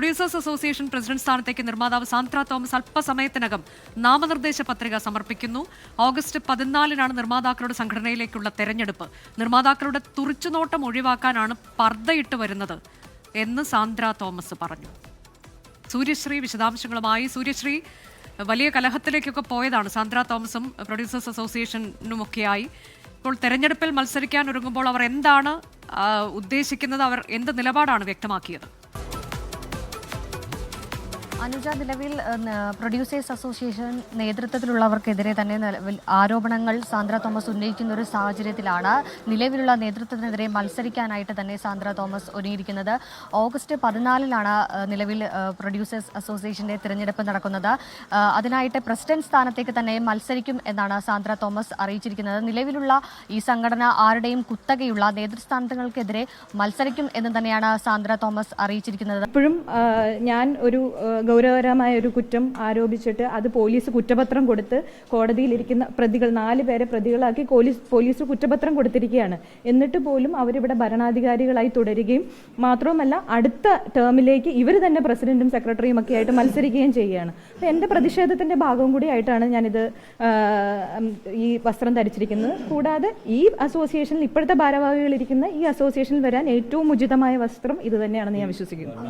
Producers association president സ്ഥാനത്തേക്ക് നിർമ്മാതാവ് Sandra Thomas അല്പസമയത്തിനകം നാമനിർദ്ദേശ പത്രിക സമർപ്പിക്കുന്നു. ഓഗസ്റ്റ് 14-നാണ് നിർമ്മാതാക്കളുടെ സംഘടനയിലേക്കുള്ള തെരഞ്ഞെടുപ്പ്. നിർമ്മാതാക്കളുടെ തുറിച്ചുനോട്ടം ഒഴിവാക്കാനാണ് പർദ്ദയിട്ട് വരുന്നത് എന്ന് സാന്ദ്ര തോമസ് പറഞ്ഞു. സൂര്യശ്രീ വിശദാംശങ്ങളുമായി. സൂര്യശ്രീ, വലിയ കലഹത്തിലേക്കൊക്കെ പോയതാണ് സാന്ദ്ര തോമസും പ്രൊഡ്യൂസേഴ്സ് അസോസിയേഷനുമൊക്കെയായി. ഇപ്പോൾ തെരഞ്ഞെടുപ്പിൽ മത്സരിക്കാൻ ഒരുങ്ങുമ്പോൾ അവർ എന്താണ് ഉദ്ദേശിക്കുന്നത്? അവർ എന്ത് നിലപാടാണ് വ്യക്തമാക്കിയത്? അനുജ, നിലവിൽ പ്രൊഡ്യൂസേഴ്സ് അസോസിയേഷൻ നേതൃത്വത്തിലുള്ളവർക്കെതിരെ തന്നെ ആരോപണങ്ങൾ സാന്ദ്ര തോമസ് ഉന്നയിക്കുന്ന ഒരു സാഹചര്യത്തിലാണ് നിലവിലുള്ള നേതൃത്വത്തിനെതിരെ മത്സരിക്കാനായിട്ട് തന്നെ സാന്ദ്ര തോമസ് ഒരുങ്ങിയിരിക്കുന്നത്. ഓഗസ്റ്റ് 14-നാണ് നിലവിൽ പ്രൊഡ്യൂസേഴ്സ് അസോസിയേഷന്റെ തിരഞ്ഞെടുപ്പ് നടക്കുന്നത്. അതിനായിട്ട് പ്രസിഡന്റ് സ്ഥാനത്തേക്ക് തന്നെ മത്സരിക്കും എന്നാണ് സാന്ദ്ര തോമസ് അറിയിച്ചിരിക്കുന്നത്. നിലവിലുള്ള ഈ സംഘടന ആരുടെയും കുത്തകയുള്ള നേതൃസ്ഥാനങ്ങൾക്കെതിരെ മത്സരിക്കും എന്ന് തന്നെയാണ് സാന്ദ്ര തോമസ് അറിയിച്ചിരിക്കുന്നത്. ഇപ്പോഴും ഞാൻ ഒരു ഗൗരവകരമായ ഒരു കുറ്റം ആരോപിച്ചിട്ട് അത് പോലീസ് കുറ്റപത്രം കൊടുത്ത് കോടതിയിലിരിക്കുന്ന പ്രതികൾ 4 പേരെ പ്രതികളാക്കി പോലീസ് കുറ്റപത്രം കൊടുത്തിരിക്കുകയാണ്. എന്നിട്ട് പോലും അവരിവിടെ ഭരണാധികാരികളായി തുടരുകയും മാത്രവുമല്ല അടുത്ത ടേമിലേക്ക് ഇവർ തന്നെ പ്രസിഡന്റും സെക്രട്ടറിയും ഒക്കെ ആയിട്ട് മത്സരിക്കുകയും ചെയ്യുകയാണ്. അപ്പോൾ എൻ്റെ പ്രതിഷേധത്തിൻ്റെ ഭാഗവും കൂടി ആയിട്ടാണ് ഞാനിത് ഈ വസ്ത്രം ധരിച്ചിരിക്കുന്നത്. കൂടാതെ ഈ അസോസിയേഷനിൽ ഇപ്പോഴത്തെ ഭാരവാഹികളിരിക്കുന്ന ഈ അസോസിയേഷനിൽ വരാൻ ഏറ്റവും ഉചിതമായ വസ്ത്രം ഇത് തന്നെയാണെന്ന് ഞാൻ വിശ്വസിക്കുന്നു.